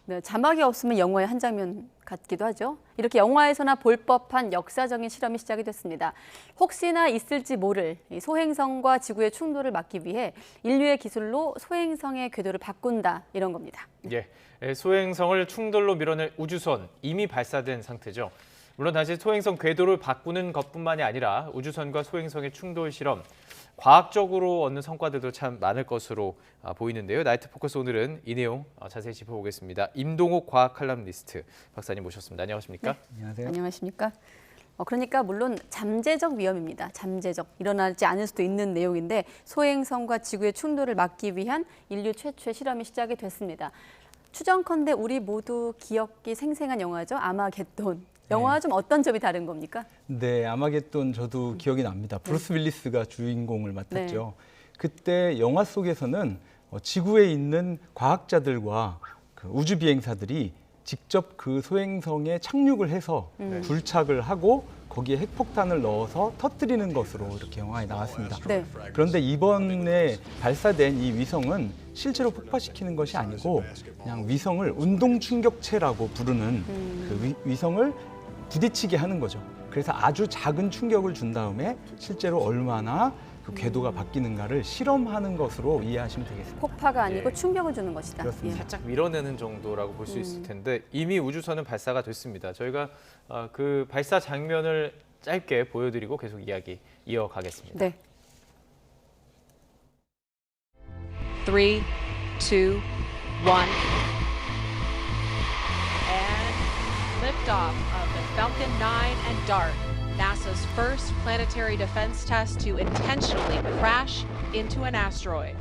네, 자막이 없으면 영화의 한 장면 같기도 하죠. 이렇게 영화에서나 볼 법한 역사적인 실험이 시작이 됐습니다. 혹시나 있을지 모를 이 소행성과 지구의 충돌을 막기 위해 인류의 기술로 소행성의 궤도를 바꾼다 이런 겁니다. 예, 소행성을 충돌로 밀어낼 우주선 이미 발사된 상태죠. 물론 다시 소행성 궤도를 바꾸는 것뿐만이 아니라 우주선과 소행성의 충돌 실험, 과학적으로 얻는 성과들도 참 많을 것으로 보이는데요. 나이트 포커스 오늘은 이 내용 자세히 짚어보겠습니다. 임동욱 과학 칼럼니스트 박사님 모셨습니다. 안녕하십니까? 네. 안녕하세요. 안녕하십니까? 그러니까 물론 잠재적 위험입니다. 잠재적, 일어나지 않을 수도 있는 내용인데 소행성과 지구의 충돌을 막기 위한 인류 최초의 실험이 시작이 됐습니다. 추정컨대 우리 모두 기억이 생생한 영화죠. 아마겟돈. 영화와 좀 어떤 점이 다른 겁니까? 네, 아마겟돈 저도 기억이 납니다. 브루스 윌리스가 주인공을 맡았죠. 그때 영화 속에서는 지구에 있는 과학자들과 그 우주 비행사들이 직접 그 소행성에 착륙을 해서 굴착을 하고 거기에 핵폭탄을 넣어서 터뜨리는 것으로 이렇게 영화에 나왔습니다. 네. 그런데 이번에 발사된 이 위성은 실제로 폭파시키는 것이 아니고 그냥 위성을 운동 충격체라고 부르는 그 위성을 부딪히게 하는 거죠. 그래서 아주 작은 충격을 준 다음에 실제로 얼마나 그 궤도가 바뀌는가를 실험하는 것으로 이해하시면 되겠습니다. 폭파가 아니고 예. 충격을 주는 것이다. 그렇습니다. 살짝 밀어내는 정도라고 볼 수 있을 텐데 이미 우주선은 발사가 됐습니다. 저희가 그 발사 장면을 짧게 보여드리고 계속 이야기 이어가겠습니다. 네. 3, 2, 1. And liftoff of the Falcon 9 and DART, NASA's first planetary defense test to intentionally crash into an asteroid.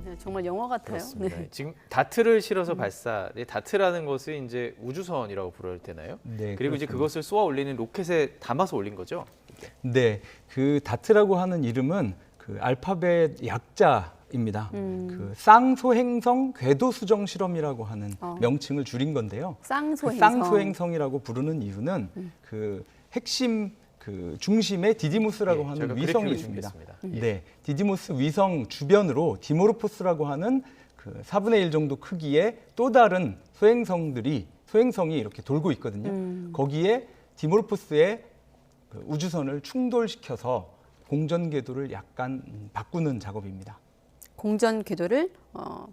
네, 정말 영화 같아요. 그렇습니다. 네. 지금 다트를 실어서 발사. 다트라는 것은 이제 우주선이라고 부를 때나요? 네, 그리고 이제 그렇습니다. 그것을 쏘아 올리는 로켓에 담아서 올린 거죠? 이게. 네, 그 다트라고 하는 이름은 그 알파벳 약자입니다. 그 쌍소행성 궤도 수정 실험이라고 하는 명칭을 줄인 건데요. 그 쌍소행성. 쌍소행성이라고 부르는 이유는 그 핵심 그 중심에 디디모스라고 예, 하는 저희가 위성이 그래픽을 있습니다. 준비했습니다. 네, 디디모스 위성 주변으로 디모르포스라고 하는 그 4분의 1 정도 크기의 또 다른 소행성이 이렇게 돌고 있거든요. 거기에 디모르포스의 그 우주선을 충돌시켜서 공전 궤도를 약간 바꾸는 작업입니다. 공전 궤도를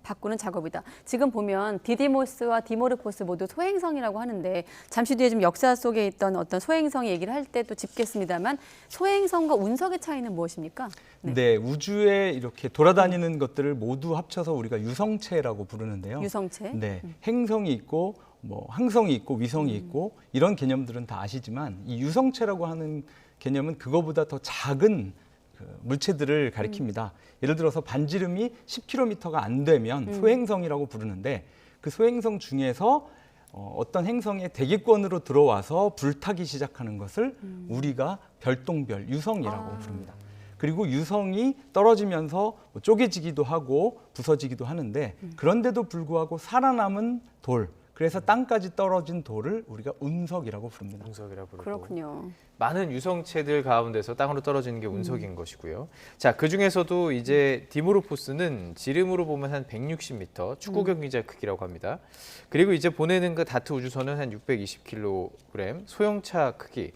바꾸는 작업이다. 지금 보면 디디모스와 디모르포스 모두 소행성이라고 하는데 잠시 뒤에 좀 역사 속에 있던 어떤 소행성의 얘기를 할 때도 짚겠습니다만 소행성과 운석의 차이는 무엇입니까? 네, 우주에 이렇게 돌아다니는 것들을 모두 합쳐서 우리가 유성체라고 부르는데요. 유성체. 네, 행성이 있고 뭐 항성이 있고 위성이 있고 이런 개념들은 다 아시지만 이 유성체라고 하는 개념은 그거보다 더 작은 그 물체들을 가리킵니다. 예를 들어서 반지름이 10km가 안 되면 소행성이라고 부르는데 그 소행성 중에서 어떤 행성의 대기권으로 들어와서 불타기 시작하는 것을 우리가 별똥별, 유성이라고 부릅니다. 그리고 유성이 떨어지면서 쪼개지기도 하고 부서지기도 하는데 그런데도 불구하고 살아남은 돌, 그래서 땅까지 떨어진 돌을 우리가 운석이라고 부릅니다. 운석이라고 부르고. 그렇군요. 많은 유성체들 가운데서 땅으로 떨어지는 게 운석인 것이고요. 자, 그 중에서도 이제 디모르포스는 지름으로 보면 한 160m, 축구 경기장 크기라고 합니다. 그리고 이제 보내는 그 다트 우주선은 한 620kg, 소형차 크기.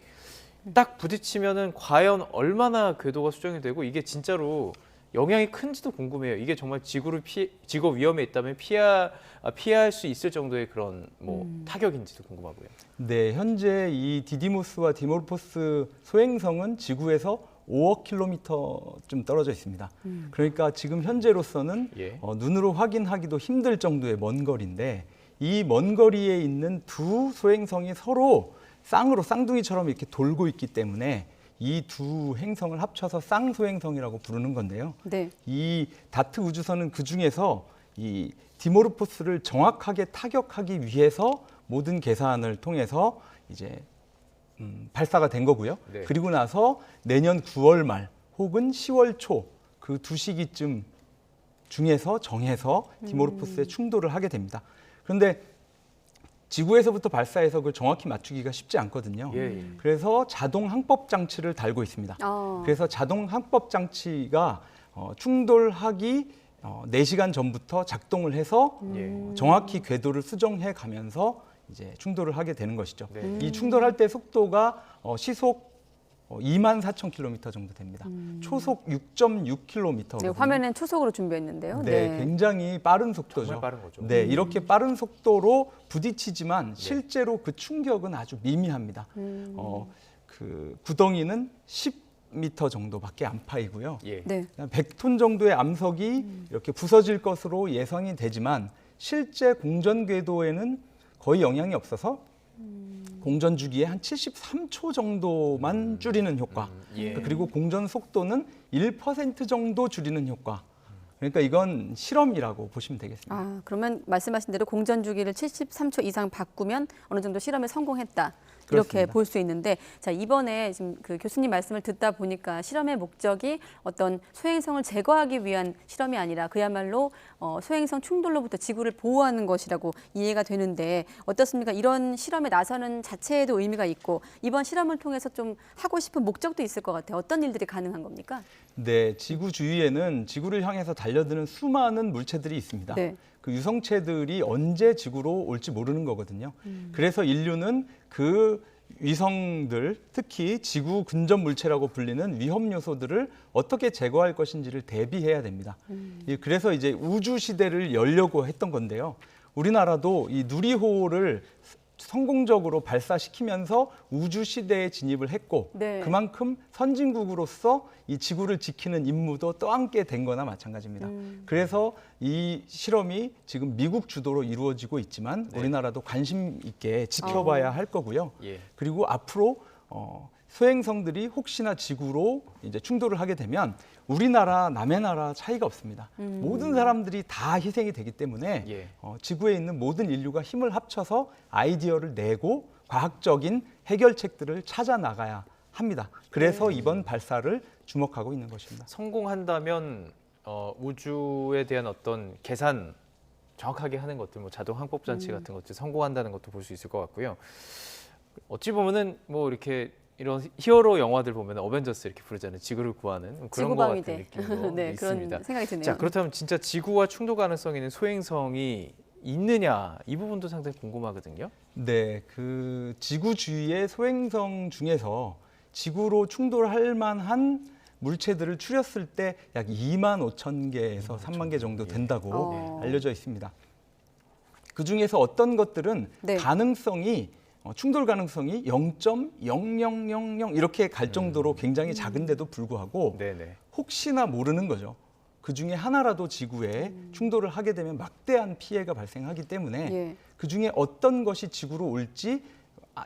딱 부딪히면은 과연 얼마나 궤도가 수정이 되고 이게 진짜로 영향이 큰지도 궁금해요. 이게 정말 지구 위험에 있다면 피할 수 있을 정도의 그런 뭐 타격인지도 궁금하고요. 네, 현재 이 디디모스와 디모르포스 소행성은 지구에서 5억 킬로미터쯤 떨어져 있습니다. 그러니까 지금 현재로서는 예. 눈으로 확인하기도 힘들 정도의 먼 거리인데 이 먼 거리에 있는 두 소행성이 서로 쌍둥이처럼 이렇게 돌고 있기 때문에 이 두 행성을 합쳐서 쌍소행성이라고 부르는 건데요. 네. 이 다트 우주선은 그 중에서 이 디모르포스를 정확하게 타격하기 위해서 모든 계산을 통해서 이제 발사가 된 거고요. 네. 그리고 나서 내년 9월 말 혹은 10월 초 그 두 시기쯤 중에서 정해서 디모르포스에 충돌을 하게 됩니다. 그런데 지구에서부터 발사해서 그걸 정확히 맞추기가 쉽지 않거든요. 예, 예. 그래서 자동 항법 장치를 달고 있습니다. 그래서 자동 항법 장치가 충돌하기 4시간 전부터 작동을 해서 예. 정확히 궤도를 수정해 가면서 이제 충돌을 하게 되는 것이죠. 네. 이 충돌할 때 속도가 시속 24,000km 정도 됩니다. 초속 6.6km. 네, 화면엔 초속으로 준비했는데요. 네, 굉장히 빠른 속도죠. 정말 빠른 거죠. 네, 이렇게 빠른 속도로 부딪히지만 실제로 그 충격은 아주 미미합니다. 그 구덩이는 10m 정도밖에 안 파이고요. 예. 네. 100톤 정도의 암석이 이렇게 부서질 것으로 예상이 되지만 실제 공전 궤도에는 거의 영향이 없어서 공전 주기에 한 73초 정도만 줄이는 효과. 예. 그리고 공전 속도는 1% 정도 줄이는 효과. 그러니까 이건 실험이라고 보시면 되겠습니다. 아, 그러면 말씀하신 대로 공전 주기를 73초 이상 바꾸면 어느 정도 실험에 성공했다. 이렇게 그렇습니다. 볼 수 있는데, 자, 이번에 지금 그 교수님 말씀을 듣다 보니까 실험의 목적이 어떤 소행성을 제거하기 위한 실험이 아니라 그야말로 소행성 충돌로부터 지구를 보호하는 것이라고 이해가 되는데 어떻습니까? 이런 실험에 나서는 자체에도 의미가 있고 이번 실험을 통해서 좀 하고 싶은 목적도 있을 것 같아요. 어떤 일들이 가능한 겁니까? 네, 지구 주위에는 지구를 향해서 달려드는 수많은 물체들이 있습니다. 네. 그 유성체들이 언제 지구로 올지 모르는 거거든요. 그래서 인류는 그 위성들, 특히 지구 근접 물체라고 불리는 위험 요소들을 어떻게 제거할 것인지를 대비해야 됩니다. 그래서 이제 우주 시대를 열려고 했던 건데요. 우리나라도 이 누리호를 성공적으로 발사시키면서 우주 시대에 진입을 했고 네. 그만큼 선진국으로서 이 지구를 지키는 임무도 떠안게 된 거나 마찬가지입니다. 그래서 이 실험이 지금 미국 주도로 이루어지고 있지만 우리나라도 관심 있게 지켜봐야 할 거고요. 예. 그리고 앞으로 소행성들이 혹시나 지구로 이제 충돌을 하게 되면 우리나라, 남의 나라 차이가 없습니다. 모든 사람들이 다 희생이 되기 때문에 예. 지구에 있는 모든 인류가 힘을 합쳐서 아이디어를 내고 과학적인 해결책들을 찾아 나가야 합니다. 그래서 이번 발사를 주목하고 있는 것입니다. 성공한다면 우주에 대한 어떤 계산 정확하게 하는 것들, 뭐 자동 항법 장치 같은 것들 성공한다는 것도 볼 수 있을 것 같고요. 어찌 보면은 뭐 이렇게 이런 히어로 영화들 보면 어벤져스 이렇게 부르잖아요. 지구를 구하는 그런 것 같은 지구방위대. 느낌도 네, 있습니다. 그런 생각이 드네요. 자, 그렇다면 진짜 지구와 충돌 가능성 있는 소행성이 있느냐 이 부분도 상당히 궁금하거든요. 네, 그 지구 주위의 소행성 중에서 지구로 충돌할 만한 물체들을 추렸을 때 약 25,000개에서 3만 개 정도 된다고 알려져 있습니다. 그 중에서 어떤 것들은 네. 가능성이 충돌 가능성이 0.0000 이렇게 갈 정도로 굉장히 작은데도 불구하고 네네. 혹시나 모르는 거죠. 그 중에 하나라도 지구에 충돌을 하게 되면 막대한 피해가 발생하기 때문에 예. 그 중에 어떤 것이 지구로 올지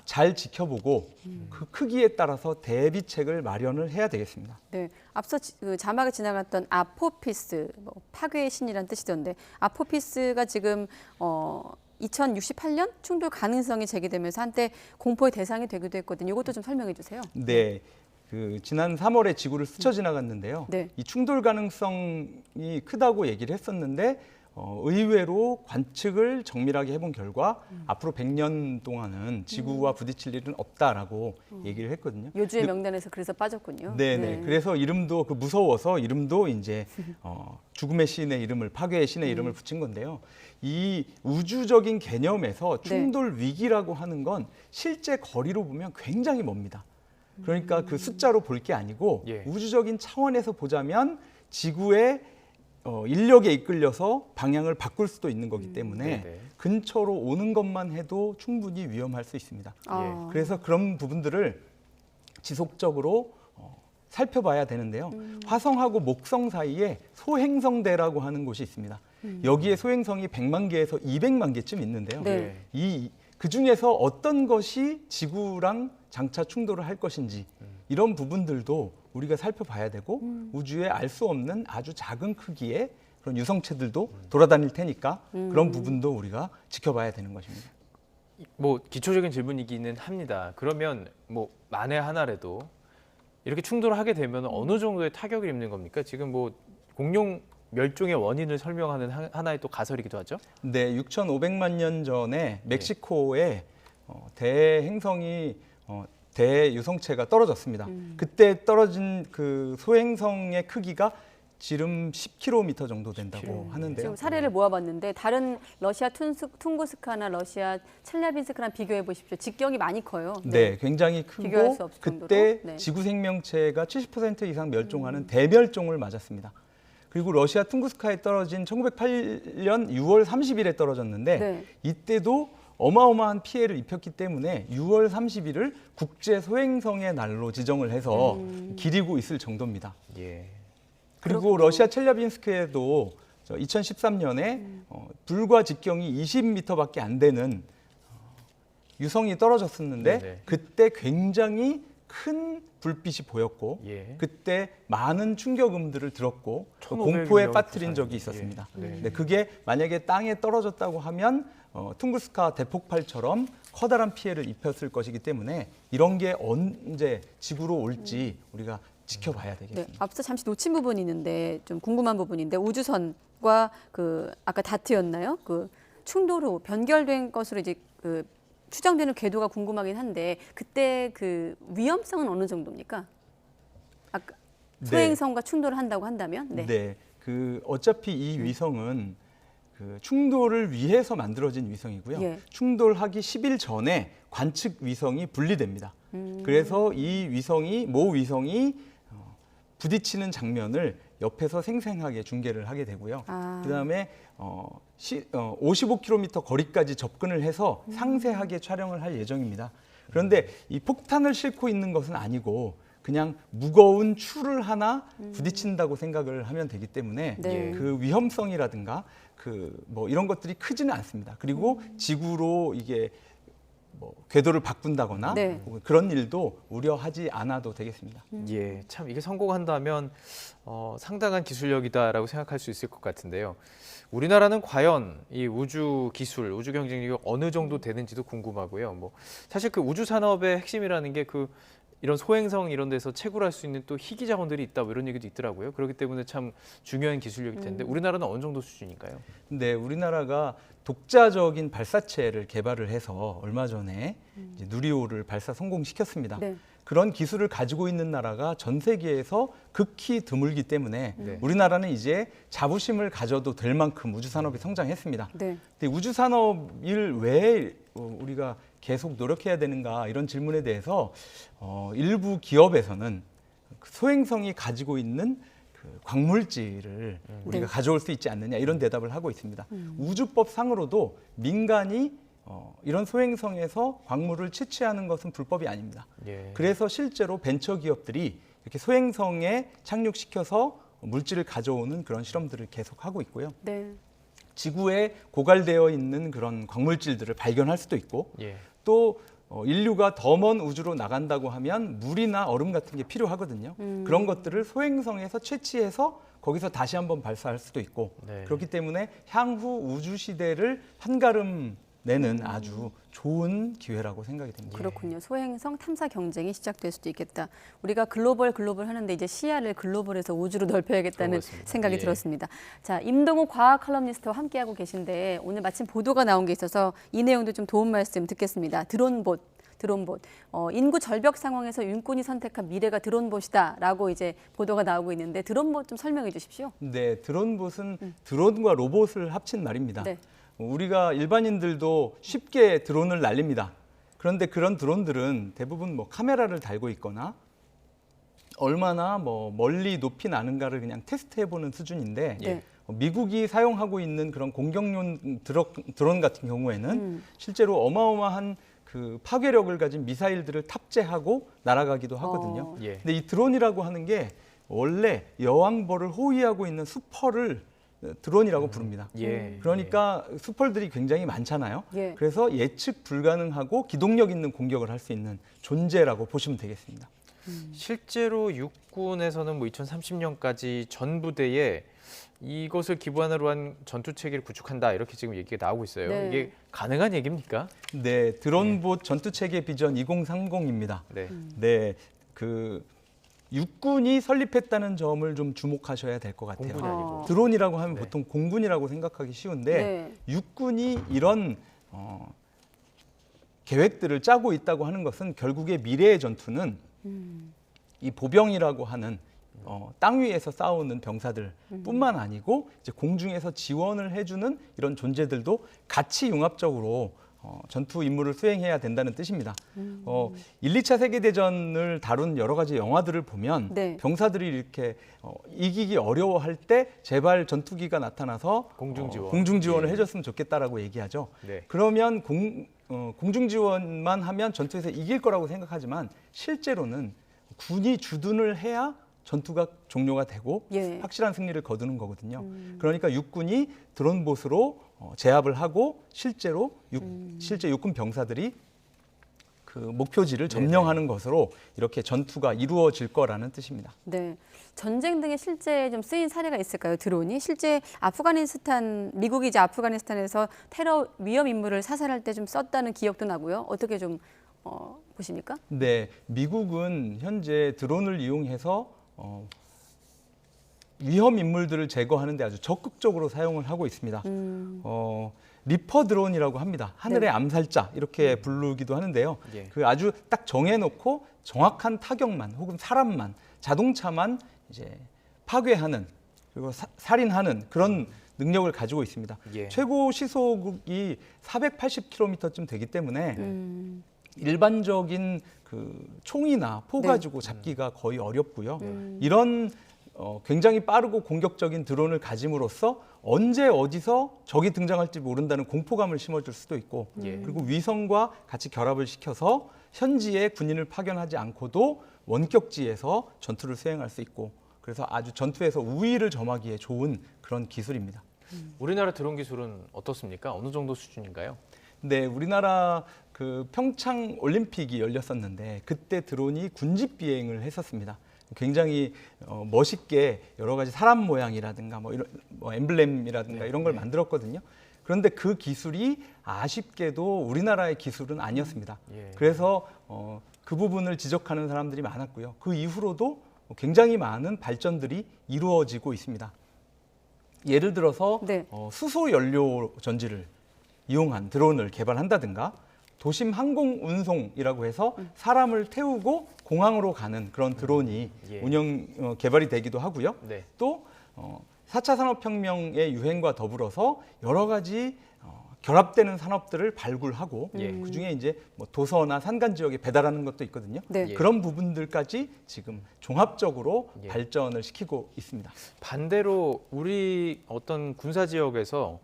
잘 지켜보고 그 크기에 따라서 대비책을 마련을 해야 되겠습니다. 네, 앞서 그 자막에 지나갔던 아포피스, 뭐 파괴의 신이라는 뜻이던데 아포피스가 지금 2068년 충돌 가능성이 제기되면서 한때 공포의 대상이 되기도 했거든요. 이것도 좀 설명해 주세요. 네, 그 지난 3월에 지구를 스쳐 지나갔는데요. 네. 이 충돌 가능성이 크다고 얘기를 했었는데 의외로 관측을 정밀하게 해본 결과 앞으로 100년 동안은 지구와 부딪힐 일은 없다라고 얘기를 했거든요. 요주의 명단에서 그래서 빠졌군요. 네네. 그래서 이름도 무서워서 이름도 이제 죽음의 신의 이름을 파괴의 신의 이름을 붙인 건데요. 이 우주적인 개념에서 충돌 위기라고 하는 건 실제 거리로 보면 굉장히 멉니다. 그러니까 그 숫자로 볼 게 아니고 예. 우주적인 차원에서 보자면 지구의 인력에 이끌려서 방향을 바꿀 수도 있는 거기 때문에 네네. 근처로 오는 것만 해도 충분히 위험할 수 있습니다. 그래서 그런 부분들을 지속적으로 살펴봐야 되는데요. 화성하고 목성 사이에 소행성대라고 하는 곳이 있습니다. 여기에 소행성이 100만 개에서 200만 개쯤 있는데요. 네. 그 중에서 어떤 것이 지구랑 장차 충돌을 할 것인지 이런 부분들도 우리가 살펴봐야 되고 우주에 알 수 없는 아주 작은 크기의 그런 유성체들도 돌아다닐 테니까 그런 부분도 우리가 지켜봐야 되는 것입니다. 뭐 기초적인 질문이기는 합니다. 그러면 뭐 만에 하나라도 이렇게 충돌을 하게 되면 어느 정도의 타격을 입는 겁니까? 지금 뭐 공룡 멸종의 원인을 설명하는 하나의 또 가설이기도 하죠. 네, 6,500만 년 전에 멕시코에 대행성이 대유성체가 떨어졌습니다. 그때 떨어진 그 소행성의 크기가 지름 10km 정도 된다고 10km. 하는데요. 지금 사례를 모아봤는데 다른 러시아 퉁구스카나 러시아 첼리아빈스크랑 비교해 보십시오. 직경이 많이 커요. 네, 굉장히 비교할 크고 수 없을 정도로. 그때 네. 지구 생명체가 70% 이상 멸종하는 대멸종을 맞았습니다. 그리고 러시아 퉁구스카에 떨어진 1908년 6월 30일에 떨어졌는데 네. 이때도 어마어마한 피해를 입혔기 때문에 6월 30일을 국제 소행성의 날로 지정을 해서 기리고 있을 정도입니다. 예. 그리고 그렇군요. 러시아 첼리아빈스크에도 2013년에 불과 직경이 20m밖에 안 되는 유성이 떨어졌었는데 네네. 그때 굉장히 큰 불빛이 보였고 예. 그때 많은 충격음들을 들었고 1500 공포에 명 빠뜨린 부상이- 적이 있었습니다. 예. 네. 근데 그게 만약에 땅에 떨어졌다고 하면 퉁구스카 대폭발처럼 커다란 피해를 입혔을 것이기 때문에 이런 게 언제 지구로 올지 우리가 지켜봐야 네, 되겠습니다. 앞서 잠시 놓친 부분이 있는데 좀 궁금한 부분인데 우주선과 그 아까 다트였나요? 그 충돌 후 변결된 것으로 이제 그 추정되는 궤도가 궁금하긴 한데 그때 그 위험성은 어느 정도입니까? 아까 소행성과 충돌을 한다고 한다면? 네. 네, 그 어차피 이 위성은 그 충돌을 위해서 만들어진 위성이고요. 예. 충돌하기 10일 전에 관측 위성이 분리됩니다. 그래서 이 위성이 모 위성이 부딪히는 장면을 옆에서 생생하게 중계를 하게 되고요. 아. 그다음에 55km 거리까지 접근을 해서 상세하게 촬영을 할 예정입니다. 그런데 이 폭탄을 싣고 있는 것은 아니고 그냥 무거운 추를 하나 부딪힌다고 생각을 하면 되기 때문에 네. 그 위험성이라든가 그 뭐 이런 것들이 크지는 않습니다. 그리고 지구로 이게 뭐 궤도를 바꾼다거나 네. 혹은 그런 일도 우려하지 않아도 되겠습니다. 예, 참 이게 성공한다면 상당한 기술력이다라고 생각할 수 있을 것 같은데요. 우리나라는 과연 이 우주 기술, 우주 경쟁력이 어느 정도 되는지도 궁금하고요. 뭐 사실 그 우주 산업의 핵심이라는 게 그 이런 소행성 이런 데서 채굴할 수 있는 또 희귀 자원들이 있다 뭐 이런 얘기도 있더라고요. 그렇기 때문에 참 중요한 기술력일 텐데 우리나라는 어느 정도 수준일까요? 근데 우리나라가 독자적인 발사체를 개발을 해서 얼마 전에 이제 누리호를 발사 성공시켰습니다. 네. 그런 기술을 가지고 있는 나라가 전 세계에서 극히 드물기 때문에 네. 우리나라는 이제 자부심을 가져도 될 만큼 우주 산업이 성장했습니다. 네. 근데 우주 산업을 왜 우리가 계속 노력해야 되는가 이런 질문에 대해서 일부 기업에서는 소행성이 가지고 있는 그 광물질을 우리가 네. 가져올 수 있지 않느냐 이런 대답을 하고 있습니다. 우주법 상으로도 민간이 이런 소행성에서 광물을 채취하는 것은 불법이 아닙니다. 예. 그래서 실제로 벤처 기업들이 이렇게 소행성에 착륙시켜서 물질을 가져오는 그런 실험들을 계속하고 있고요. 네. 지구에 고갈되어 있는 그런 광물질들을 발견할 수도 있고 예. 또 인류가 더 먼 우주로 나간다고 하면 물이나 얼음 같은 게 필요하거든요. 그런 것들을 소행성에서 채취해서 거기서 다시 한번 발사할 수도 있고 네. 그렇기 때문에 향후 우주 시대를 한가름 내는 아주 좋은 기회라고 생각이 됩니다. 그렇군요. 소행성 탐사 경쟁이 시작될 수도 있겠다. 우리가 글로벌 하는데 이제 시야를 글로벌에서 우주로 넓혀야겠다는 그런 것 같습니다. 생각이 예. 들었습니다. 자, 임동호 과학 칼럼니스트와 함께하고 계신데 오늘 마침 보도가 나온 게 있어서 이 내용도 좀 도움 말씀 듣겠습니다. 드론봇. 인구 절벽 상황에서 윤권이 선택한 미래가 드론봇이다라고 이제 보도가 나오고 있는데 드론봇 좀 설명해 주십시오. 네, 드론봇은 드론과 로봇을 합친 말입니다. 네. 우리가 일반인들도 쉽게 드론을 날립니다. 그런데 그런 드론들은 대부분 뭐 카메라를 달고 있거나 얼마나 뭐 멀리 높이 나는가를 그냥 테스트해보는 수준인데 네. 미국이 사용하고 있는 그런 공격용 드론 같은 경우에는 실제로 어마어마한 그 파괴력을 가진 미사일들을 탑재하고 날아가기도 하거든요. 예. 근데 이 드론이라고 하는 게 원래 여왕벌을 호위하고 있는 수퍼를 드론이라고 부릅니다. 예. 그러니까 수펄들이 굉장히 많잖아요. 예. 그래서 예측 불가능하고 기동력 있는 공격을 할 수 있는 존재라고 보시면 되겠습니다. 실제로 육군에서는 뭐 2030년까지 전 부대에 이것을 기반으로 한 전투 체계를 구축한다 이렇게 지금 얘기가 나오고 있어요. 네. 이게 가능한 얘기입니까? 네, 드론봇 전투 체계 비전 2030입니다. 네. 네, 그 육군이 설립했다는 점을 좀 주목하셔야 될 것 같아요. 공군이 아니고. 드론이라고 하면 네. 보통 공군이라고 생각하기 쉬운데 네. 육군이 이런 계획들을 짜고 있다고 하는 것은 결국에 미래의 전투는 이 보병이라고 하는 땅 위에서 싸우는 병사들뿐만 아니고 이제 공중에서 지원을 해주는 이런 존재들도 같이 융합적으로 전투 임무를 수행해야 된다는 뜻입니다. 1, 2차 세계대전을 다룬 여러 가지 영화들을 보면 네. 병사들이 이렇게 이기기 어려워할 때 제발 전투기가 나타나서 공중지원. 공중지원을 예. 해줬으면 좋겠다라고 얘기하죠. 네. 그러면 공중지원만 하면 전투에서 이길 거라고 생각하지만 실제로는 군이 주둔을 해야 전투가 종료가 되고 예. 확실한 승리를 거두는 거거든요. 그러니까 육군이 드론봇으로 제압을 하고 실제 육군 병사들이 그 목표지를 점령하는 것으로 이렇게 전투가 이루어질 거라는 뜻입니다. 네. 전쟁 등에 실제 좀 쓰인 사례가 있을까요? 드론이 실제 미국이 이제 아프가니스탄에서 테러 위험 인물을 사살할 때 좀 썼다는 기억도 나고요. 어떻게 좀 보십니까? 네, 미국은 현재 드론을 이용해서 위험 인물들을 제거하는 데 아주 적극적으로 사용을 하고 있습니다. 리퍼 드론이라고 합니다. 하늘의 네. 암살자 이렇게 부르기도 하는데요. 예. 그 아주 딱 정해놓고 정확한 타격만 혹은 사람만 자동차만 이제 파괴하는 그리고 살인하는 그런 능력을 가지고 있습니다. 예. 최고 시속이 480km쯤 되기 때문에 일반적인 그 총이나 포 네. 가지고 잡기가 거의 어렵고요. 이런 굉장히 빠르고 공격적인 드론을 가짐으로써 언제 어디서 적이 등장할지 모른다는 공포감을 심어줄 수도 있고 예. 그리고 위성과 같이 결합을 시켜서 현지에 군인을 파견하지 않고도 원격지에서 전투를 수행할 수 있고 그래서 아주 전투에서 우위를 점하기에 좋은 그런 기술입니다. 우리나라 드론 기술은 어떻습니까? 어느 정도 수준인가요? 네, 우리나라 그 평창 올림픽이 열렸었는데 그때 드론이 군집 비행을 했었습니다. 굉장히 멋있게 여러 가지 사람 모양이라든가 이런 엠블렘이라든가 이런 걸 만들었거든요. 그런데 그 기술이 아쉽게도 우리나라의 기술은 아니었습니다. 예. 그래서 그 부분을 지적하는 사람들이 많았고요. 그 이후로도 굉장히 많은 발전들이 이루어지고 있습니다. 예를 들어서 네. 수소 연료 전지를 이용한 드론을 개발한다든가 도심 항공 운송이라고 해서 사람을 태우고 공항으로 가는 그런 드론이 예. 개발이 되기도 하고요. 네. 또 4차 산업혁명의 유행과 더불어서 여러 가지 결합되는 산업들을 발굴하고 예. 그중에 이제 도서나 산간 지역에 배달하는 것도 있거든요. 네. 예. 그런 부분들까지 지금 종합적으로 예. 발전을 시키고 있습니다. 반대로 우리 어떤 군사 지역에서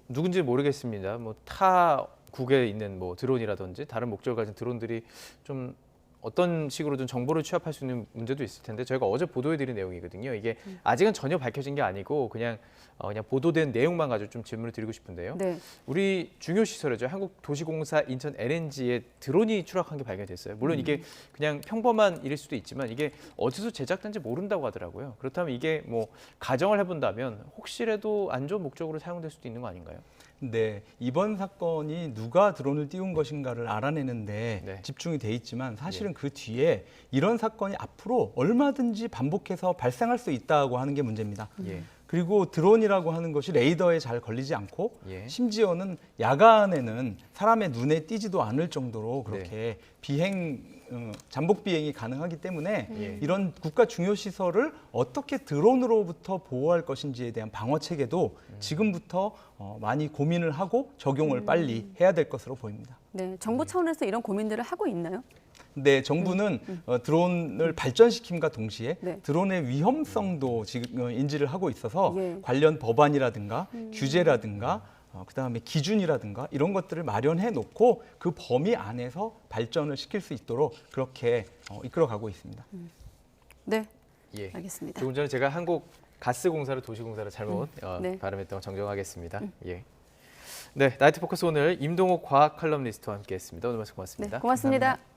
누군지 모르겠습니다. 타국에 있는 드론이라든지 다른 목적을 가진 드론들이 좀 어떤 식으로든 정보를 취합할 수 있는 문제도 있을 텐데 저희가 어제 보도해드린 내용이거든요. 이게 아직은 전혀 밝혀진 게 아니고 그냥 보도된 내용만 가지고 좀 질문을 드리고 싶은데요. 네. 우리 중요 시설이죠. 한국도시공사 인천 LNG에 드론이 추락한 게 발견됐어요. 물론 이게 그냥 평범한 일일 수도 있지만 이게 어디서 제작된지 모른다고 하더라고요. 그렇다면 이게 가정을 해본다면 혹시라도 안 좋은 목적으로 사용될 수도 있는 거 아닌가요? 네, 이번 사건이 누가 드론을 띄운 것인가를 알아내는데 네. 집중이 돼 있지만 사실은 그 뒤에 이런 사건이 앞으로 얼마든지 반복해서 발생할 수 있다고 하는 게 문제입니다. 예. 그리고 드론이라고 하는 것이 레이더에 잘 걸리지 않고 예. 심지어는 야간에는 사람의 눈에 띄지도 않을 정도로 그렇게 잠복 비행이 가능하기 때문에 예. 이런 국가 중요 시설을 어떻게 드론으로부터 보호할 것인지에 대한 방어 체계도 지금부터 많이 고민을 하고 적용을 빨리 해야 될 것으로 보입니다. 네. 정부 차원에서 이런 고민들을 하고 있나요? 네, 정부는 드론을 발전시킴과 동시에 네. 드론의 위험성도 지금 인지를 하고 있어서 예. 관련 법안이라든가 규제라든가 그다음에 기준이라든가 이런 것들을 마련해 놓고 그 범위 안에서 발전을 시킬 수 있도록 그렇게 이끌어가고 있습니다. 네. 예. 알겠습니다. 조금 전에 제가 한국가스공사를 도시공사를 잘못 네. 발음했던 거 정정하겠습니다. 예. 네, 나이트 포커스 오늘 임동욱 과학 칼럼니스트와 함께했습니다. 오늘 말씀 고맙습니다. 네. 고맙습니다. 감사합니다.